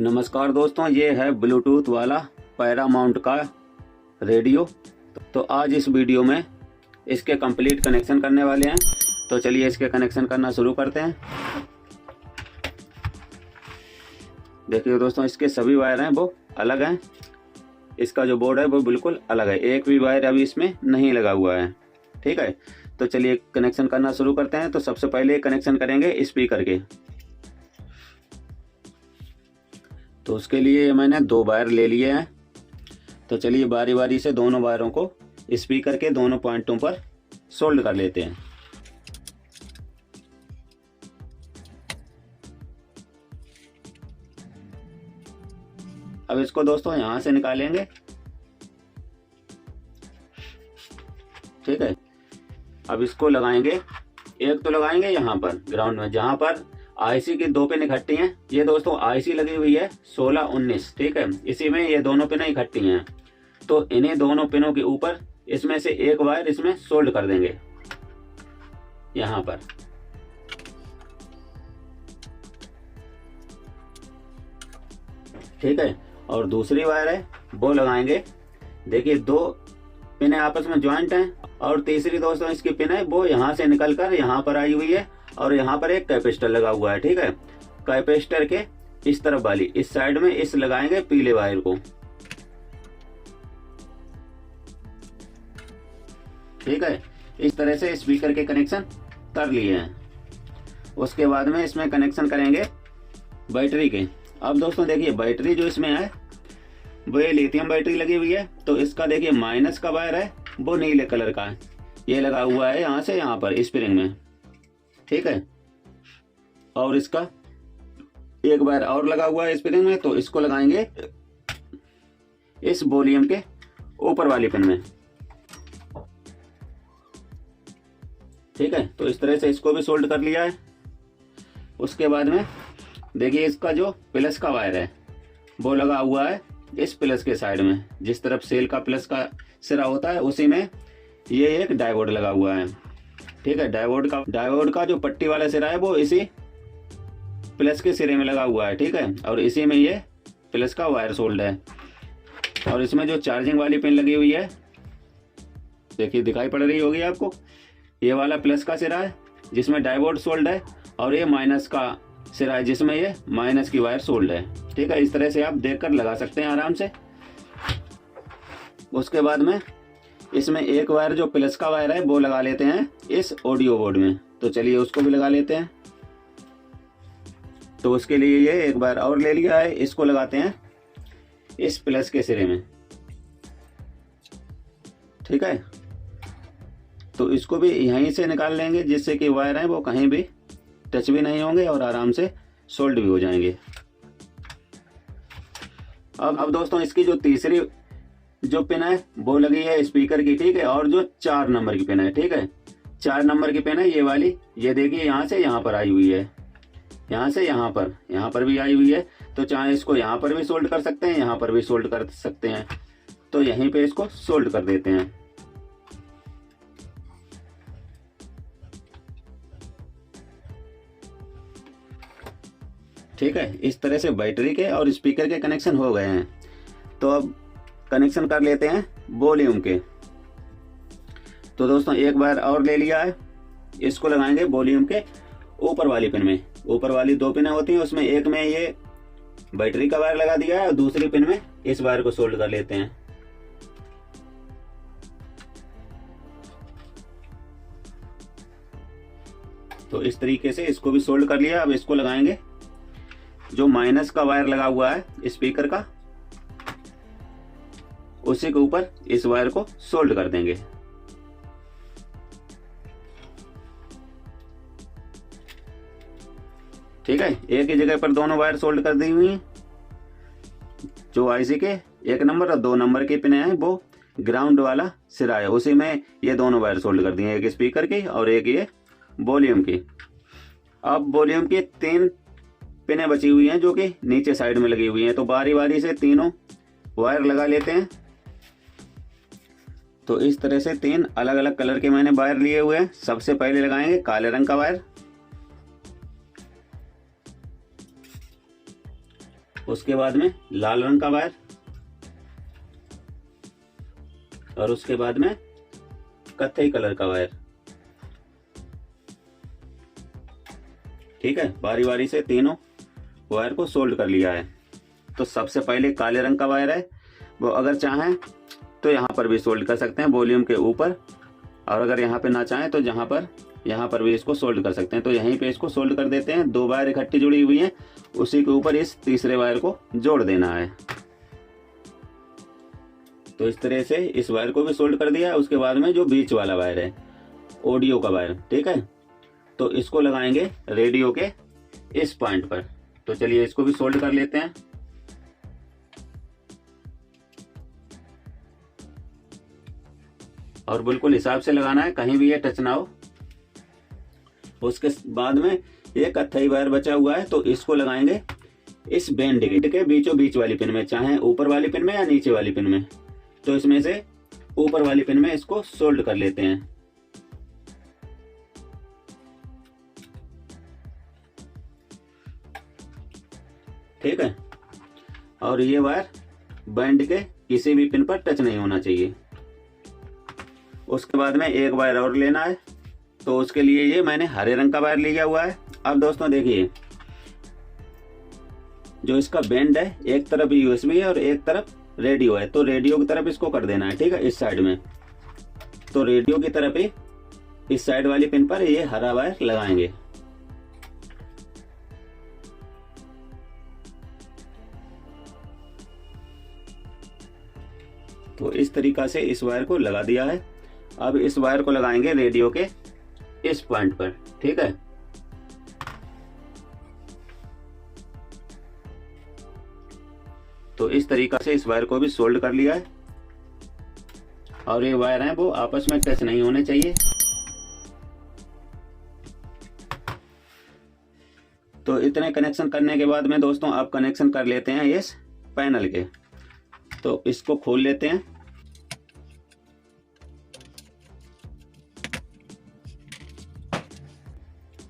नमस्कार दोस्तों, ये है ब्लूटूथ वाला पैरामाउंट का रेडियो। तो आज इस वीडियो में इसके कंप्लीट कनेक्शन करने वाले हैं। तो चलिए इसके कनेक्शन करना शुरू करते हैं। देखिए दोस्तों, इसके सभी वायर हैं वो अलग हैं। इसका जो बोर्ड है वो बिल्कुल अलग है, एक भी वायर अभी इसमें नहीं लगा हुआ है। ठीक है, तो चलिए कनेक्शन करना शुरू करते हैं। तो सबसे पहले कनेक्शन करेंगे स्पीकर के। तो उसके लिए मैंने 2 वायर ले लिए हैं। तो चलिए बारी बारी से दोनों वायरों को स्पीकर के दोनों पॉइंटों पर सोल्ड कर लेते हैं। अब इसको दोस्तों यहां से निकालेंगे। ठीक है, अब इसको लगाएंगे। एक तो लगाएंगे यहाँ पर ग्राउंड में, जहां पर आईसी की 2 पिन इकट्ठी हैं। ये दोस्तों आईसी लगी हुई है 16-19। ठीक है, इसी में ये दोनों पिन इकट्ठी हैं। तो इन्हीं दोनों पिनों के ऊपर इसमें से एक वायर इसमें सोल्ड कर देंगे यहाँ पर। ठीक है, और दूसरी वायर है वो लगाएंगे। देखिए 2 पिन आपस में ज्वाइंट हैं, और तीसरी दोस्तों इसकी पिन है वो यहाँ से निकलकर यहाँ पर आई हुई है, और यहाँ पर एक कैपेसिटर लगा हुआ है। ठीक है, कैपेसिटर के इस तरफ वाली इस साइड में इस लगाएंगे पीले वायर को। ठीक है, इस तरह से स्पीकर के कनेक्शन कर लिए हैं। उसके बाद में इसमें कनेक्शन करेंगे बैटरी के। अब दोस्तों देखिए, बैटरी जो इसमें है वो ये लिथियम बैटरी लगी हुई है। तो इसका देखिए माइनस का वायर है वो नीले कलर का है, ये लगा हुआ है यहाँ से यहाँ पर स्प्रिंग में। ठीक है, और इसका एक वायर और लगा हुआ है स्प्रिंग में। तो इसको लगाएंगे इस वॉल्यूम के ऊपर वाली पिन में। ठीक है, तो इस तरह से इसको भी सोल्ड कर लिया है। उसके बाद में देखिए इसका जो प्लस का वायर है वो लगा हुआ है इस प्लस के साइड में। जिस तरफ सेल का प्लस का सिरा होता है उसी में ये एक डायोड लगा हुआ है। ठीक है, डायोड का जो पट्टी वाला सिरा है वो इसी प्लस के सिरे में लगा हुआ है। ठीक है, और इसी में ये प्लस का वायर सोल्ड है। और इसमें जो चार्जिंग वाली पिन लगी हुई है, देखिए दिखाई पड़ रही होगी आपको, ये वाला प्लस का सिरा है जिसमें डायोड सोल्ड है, और ये माइनस का सिरा है जिसमें ये माइनस की वायर सोल्ड है। ठीक है, इस तरह से आप देखकर लगा सकते हैं आराम से। उसके बाद में इसमें एक वायर जो प्लस का वायर है वो लगा लेते हैं इस ऑडियो बोर्ड में। तो चलिए उसको भी लगा लेते हैं। तो उसके लिए ये एक वायर और ले लिया है, इसको लगाते हैं इस प्लस के सिरे में। ठीक है, तो इसको भी यहीं से निकाल लेंगे जिससे कि वायर है वो कहीं भी टच भी नहीं होंगे और आराम से सोल्ड भी हो जाएंगे। अब दोस्तों इसकी जो तीसरी जो पिन है वो लगी है स्पीकर की। ठीक है, और जो 4 नंबर की पिन है, ठीक है 4 नंबर की पिन है ये वाली, ये देखिए यहाँ से यहाँ पर आई हुई है, यहाँ से यहाँ पर भी आई हुई है। तो चाहे इसको यहाँ पर भी सोल्ड कर सकते हैं, यहाँ पर भी सोल्ड कर सकते हैं। तो यहीं पे इसको सोल्ड कर देते हैं। ठीक है, इस तरह से बैटरी के और स्पीकर के कनेक्शन हो गए हैं। तो अब कनेक्शन कर लेते हैं वॉल्यूम के। तो दोस्तों एक बार और ले लिया है, इसको लगाएंगे वॉल्यूम के ऊपर वाली पिन में। ऊपर वाली 2 पिनें होती हैं, उसमें एक में ये बैटरी का वायर लगा दिया है और दूसरी पिन में इस वायर को सोल्ड कर लेते हैं। तो इस तरीके से इसको भी सोल्ड कर लिया। अब इसको लगाएंगे जो माइनस का वायर लगा हुआ है स्पीकर का, उसी के ऊपर इस वायर को सोल्ड कर देंगे। ठीक है, एक ही जगह पर दोनों वायर सोल्ड कर दी हुई हैं। जो आईसी के 1 नंबर और 2 नंबर की पिन है वो ग्राउंड वाला सिरा है, उसी में ये दोनों वायर सोल्ड कर दिए, एक स्पीकर की और एक ये वॉल्यूम की। अब वॉल्यूम की 3 पिनें बची हुई हैं जो कि नीचे साइड में लगी हुई हैं। तो बारी बारी से तीनों वायर लगा लेते हैं। तो इस तरह से 3 अलग अलग कलर के मैंने वायर लिए हुए हैं। सबसे पहले लगाएंगे काले रंग का वायर, उसके बाद में लाल रंग का वायर, और उसके बाद में कत्थई कलर का वायर। ठीक है, बारी बारी से तीनों वायर को सोल्ड कर लिया है। तो सबसे पहले काले रंग का वायर है, वो अगर चाहें तो यहाँ पर भी सोल्ड कर सकते हैं, वॉल्यूम के ऊपर, और अगर यहाँ पे ना चाहें तो यहाँ पर भी इसको सोल्ड कर सकते हैं। तो यहीं पे इसको सोल्ड कर देते हैं। 2 वायर इकट्ठी जुड़ी हुई हैं, उसी के ऊपर इस तीसरे वायर को जोड़ देना है। तो इस तरह से इस वायर को भी सोल्ड कर दिया है। उसके बाद में जो बीच वाला वायर है, ऑडियो का वायर, ठीक है, तो इसको लगाएंगे रेडियो के इस पॉइंट पर। तो चलिए इसको भी सोल्ड कर लेते हैं। और बिल्कुल हिसाब से लगाना है, कहीं भी ये टच ना हो। उसके बाद में एक कत्थई वायर बचा हुआ है, तो इसको लगाएंगे इस बैंड के बीचों बीच वाली पिन में, चाहे ऊपर वाली पिन में या नीचे वाली पिन में। तो इसमें से ऊपर वाली पिन में इसको सोल्ड कर लेते हैं। ठीक है, और ये वायर बैंड के किसी भी पिन पर टच नहीं होना चाहिए। उसके बाद में एक वायर और लेना है, तो उसके लिए ये मैंने हरे रंग का वायर लिया हुआ है। अब दोस्तों देखिए, जो इसका बैंड है, एक तरफ यूएसबी है और एक तरफ रेडियो है, तो रेडियो की तरफ इसको कर देना है। ठीक है, इस साइड में, तो रेडियो की तरफ ही इस साइड वाली पिन पर ये हरा वायर लगाएंगे। तो इस तरीका से इस वायर को लगा दिया है। अब इस वायर को लगाएंगे रेडियो के इस पॉइंट पर। ठीक है, तो इस तरीका से इस वायर को भी सोल्ड कर लिया है। और ये वायर हैं वो आपस में टच नहीं होने चाहिए। तो इतने कनेक्शन करने के बाद में दोस्तों आप कनेक्शन कर लेते हैं इस पैनल के। तो इसको खोल लेते हैं।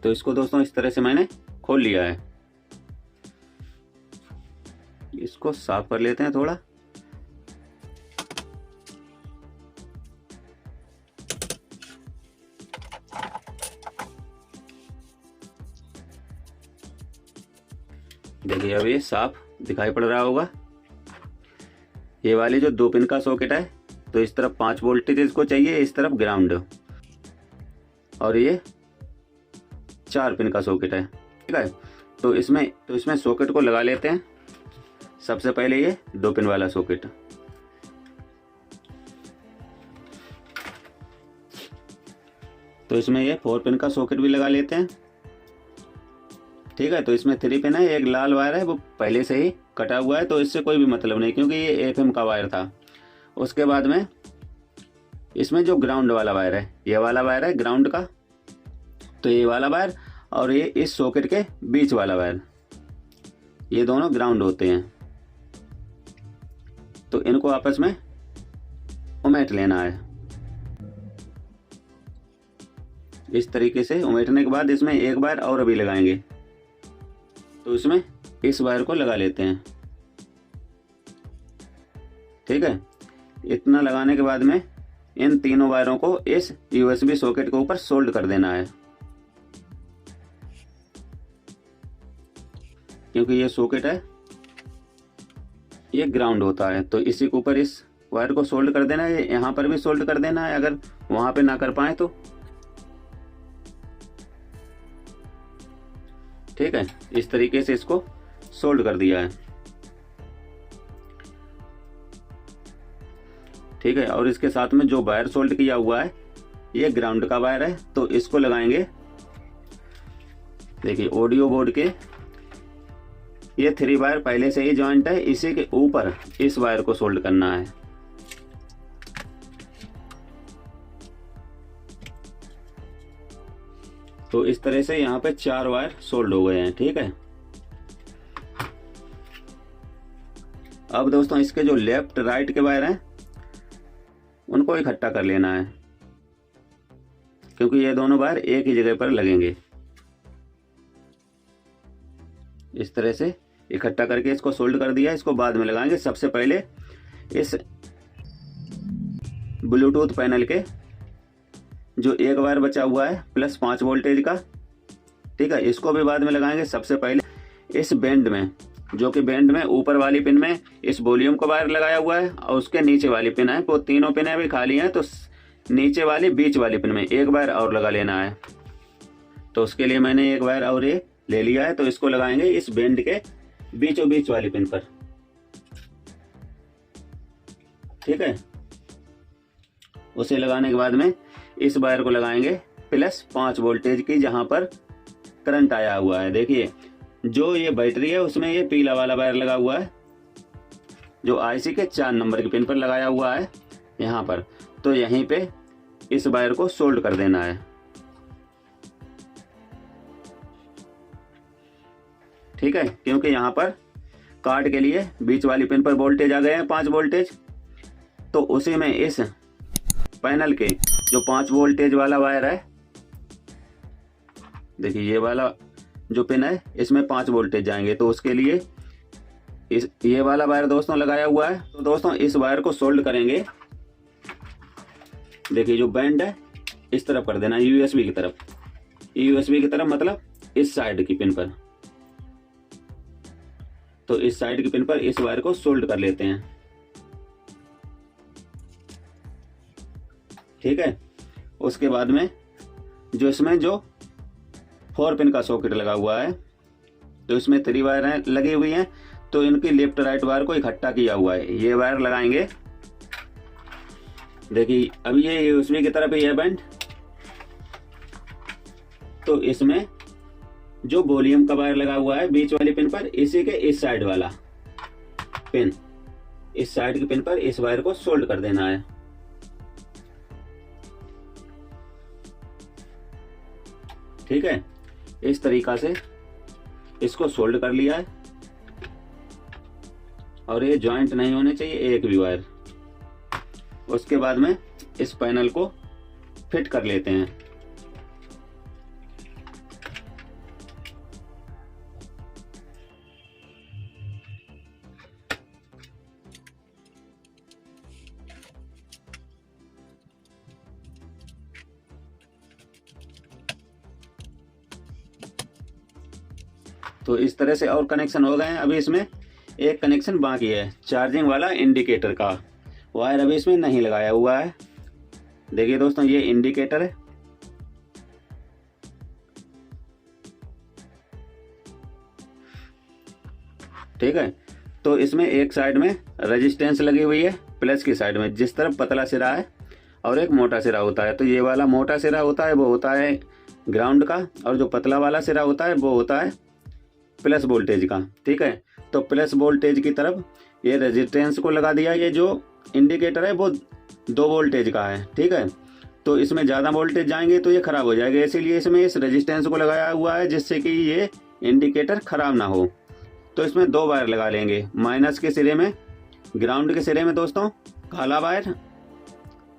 तो इसको दोस्तों इस तरह से मैंने खोल लिया है। इसको साफ कर लेते हैं थोड़ा। देखिए अब ये साफ दिखाई पड़ रहा होगा। ये वाली जो 2 पिन का सॉकेट है, तो इस तरफ 5 वोल्टेज इसको चाहिए, इस तरफ ग्राउंड, और ये 4 पिन का सॉकेट है। ठीक है, तो इसमें सॉकेट को लगा लेते हैं। सबसे पहले ये 2 पिन वाला सॉकेट, तो इसमें ये 4 पिन का सॉकेट भी लगा लेते हैं। ठीक है, तो इसमें 3 पिन है, एक लाल वायर है वो पहले से ही कटा हुआ है, तो इससे कोई भी मतलब नहीं क्योंकि ये एफएम का वायर था। उसके बाद में इसमें जो ग्राउंड वाला वायर है, ये वाला वायर है ग्राउंड का, तो ये वाला वायर और ये इस सॉकेट के बीच वाला वायर, ये दोनों ग्राउंड होते हैं। तो इनको आपस में उमेट लेना है। इस तरीके से उमेटने के बाद इसमें एक वायर और अभी लगाएंगे, तो इसमें इस वायर को लगा लेते हैं। ठीक है, इतना लगाने के बाद में इन तीनों वायरों को इस यूएसबी सॉकेट के ऊपर सोल्ड कर देना है, क्योंकि ये सॉकेट है ये ग्राउंड होता है। तो इसी के ऊपर इस वायर को सोल्ड कर देना है। यहाँ पर भी सोल्ड कर देना है अगर वहां पे ना कर पाए तो। ठीक है, इस तरीके से इसको सोल्ड कर दिया है। ठीक है, और इसके साथ में जो वायर सोल्ड किया हुआ है ये ग्राउंड का वायर है, तो इसको लगाएंगे। देखिए ऑडियो बोर्ड के ये 3 वायर पहले से ही जॉइंट है, इसी के ऊपर इस वायर को सोल्ड करना है। तो इस तरह से यहाँ पे 4 वायर सोल्ड हो गए हैं। ठीक है, अब दोस्तों इसके जो लेफ्ट राइट के वायर हैं उनको इकट्ठा कर लेना है, क्योंकि ये दोनों वायर एक ही जगह पर लगेंगे। इस तरह से इकट्ठा करके इसको सोल्ड कर दिया। इसको बाद में लगाएंगे। सबसे पहले इस ब्लूटूथ पैनल के जो एक वायर बचा हुआ है +5 वोल्टेज का, ठीक है, इसको भी बाद में लगाएंगे। सबसे पहले इस बैंड में, जो कि बैंड में ऊपर वाली पिन में इस वॉल्यूम का वायर लगाया हुआ है और उसके नीचे वाली पिन है, वो तीनों पिनें भी खाली हैं, तो नीचे वाली बीच वाली पिन में एक वायर और लगा लेना है। तो उसके लिए मैंने एक वायर और ये ले लिया है। तो इसको लगाएंगे इस बैंड के बीचों बीच वाली पिन पर, ठीक है। उसे लगाने के बाद में इस वायर को लगाएंगे +5 वोल्टेज की, जहां पर करंट आया हुआ है। देखिए जो ये बैटरी है उसमें ये पीला वाला वायर लगा हुआ है, जो आईसी के 4 नंबर की पिन पर लगाया हुआ है यहाँ पर। तो यहीं पे इस वायर को सोल्ड कर देना है, ठीक है, क्योंकि यहाँ पर कार्ड के लिए बीच वाली पिन पर वोल्टेज आ गए हैं 5 वोल्टेज। तो उसी में इस पैनल के जो 5 वोल्टेज वाला वायर है, देखिए ये वाला जो पिन है इसमें 5 वोल्टेज जाएंगे। तो उसके लिए ये वाला वायर दोस्तों लगाया हुआ है। तो दोस्तों इस वायर को सोल्ड करेंगे। देखिए जो बैंड है इस तरफ कर देना, यूएसबी की तरफ। यूएसबी की तरफ मतलब इस साइड की पिन पर। तो इस साइड की पिन पर इस वायर को सोल्ड कर लेते हैं, ठीक है। उसके बाद में जो इसमें जो 4 पिन का सॉकेट लगा हुआ है, तो इसमें 3 वायर लगी हुई हैं, तो इनकी लेफ्ट राइट वायर को इकट्ठा किया हुआ है। ये वायर लगाएंगे। देखिए अभी ये यूएसबी की तरफ है बैंड, तो इसमें जो वॉल्यूम का वायर लगा हुआ है बीच वाली पिन पर, इसी के इस साइड वाला पिन, इस साइड की पिन पर इस वायर को सोल्ड कर देना है, ठीक है। इस तरीका से इसको सोल्ड कर लिया है और ये जॉइंट नहीं होने चाहिए एक भी वायर। उसके बाद में इस पैनल को फिट कर लेते हैं। तो इस तरह से और कनेक्शन हो गए हैं। अभी इसमें एक कनेक्शन बाकी है, चार्जिंग वाला इंडिकेटर का वायर अभी इसमें नहीं लगाया हुआ है। देखिए दोस्तों ये इंडिकेटर है, ठीक है। तो इसमें एक साइड में रेजिस्टेंस लगी हुई है प्लस की साइड में, जिस तरफ पतला सिरा है और एक मोटा सिरा होता है। तो ये वाला मोटा सिरा होता है वो होता है ग्राउंड का, और जो पतला वाला सिरा होता है वो होता है प्लस वोल्टेज का, ठीक है। तो प्लस वोल्टेज की तरफ ये रेजिस्टेंस को लगा दिया। ये जो इंडिकेटर है वो 2 वोल्टेज का है, ठीक है। तो इसमें ज़्यादा वोल्टेज जाएंगे तो ये ख़राब हो जाएगा, इसीलिए इसमें इस रेजिस्टेंस को लगाया हुआ है, जिससे कि ये इंडिकेटर ख़राब ना हो। तो इसमें 2 वायर लगा लेंगे, माइनस के सिरे में, ग्राउंड के सिरे में दोस्तों काला वायर,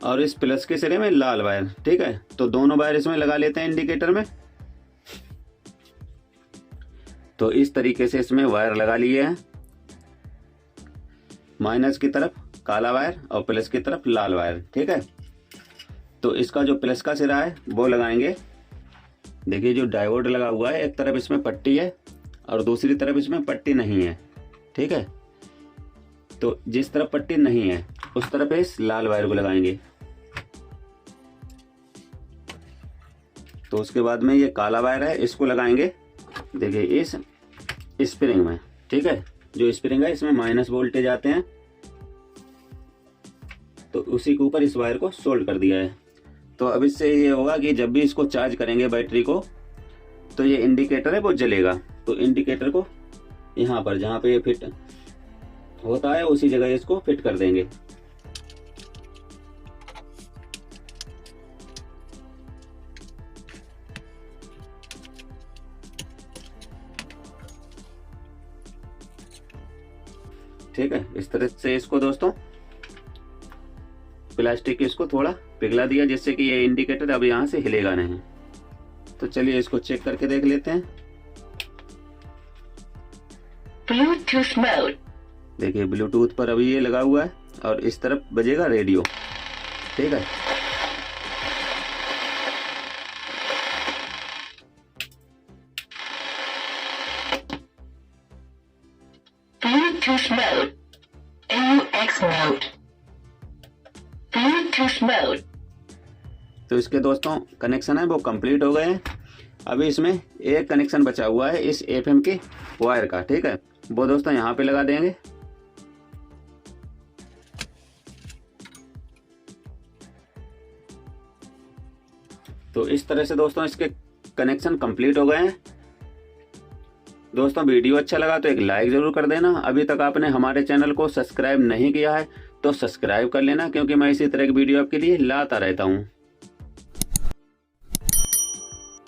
और इस प्लस के सिरे में लाल वायर, ठीक है। तो दोनों वायर इसमें लगा लेते हैं इंडिकेटर में। तो इस तरीके से इसमें वायर लगा लिए हैं, माइनस की तरफ काला वायर और प्लस की तरफ लाल वायर, ठीक है। तो इसका जो प्लस का सिरा है वो लगाएंगे। देखिए जो डायोड लगा हुआ है, एक तरफ इसमें पट्टी है और दूसरी तरफ इसमें पट्टी नहीं है, ठीक है। तो जिस तरफ पट्टी नहीं है उस तरफ इस लाल वायर को लगाएंगे। तो उसके बाद में ये काला वायर है, इसको लगाएंगे देखिए इस स्प्रिंग में, ठीक है। जो स्प्रिंग है इसमें माइनस वोल्टेज आते हैं, तो उसी के ऊपर इस वायर को सोल्ड कर दिया है। तो अब इससे ये होगा कि जब भी इसको चार्ज करेंगे बैटरी को, तो ये इंडिकेटर है वो जलेगा। तो इंडिकेटर को यहाँ पर जहाँ पे ये फिट होता है उसी जगह इसको फिट कर देंगे। ठीक है, इस तरह से इसको दोस्तों प्लास्टिक की इसको थोड़ा पिघला दिया, जिससे कि ये इंडिकेटर अब यहाँ से हिलेगा नहीं। तो चलिए इसको चेक करके देख लेते हैं। Bluetooth mode. देखिए ब्लूटूथ पर अभी ये लगा हुआ है और इस तरफ बजेगा रेडियो। ठीक है, Bluetooth mode. AUX mode. Bluetooth mode. तो इसके दोस्तों कनेक्शन है वो कंप्लीट हो गए हैं। अभी इसमें एक कनेक्शन बचा हुआ है इस FM के वायर का। ठीक है, वो दोस्तों यहाँ पे लगा देंगे। तो इस तरह से दोस्तों इसके कनेक्शन कंप्लीट हो गए हैं। दोस्तों वीडियो अच्छा लगा तो एक लाइक ज़रूर कर देना। अभी तक आपने हमारे चैनल को सब्सक्राइब नहीं किया है तो सब्सक्राइब कर लेना, क्योंकि मैं इसी तरह की वीडियो आपके लिए लाता रहता हूँ।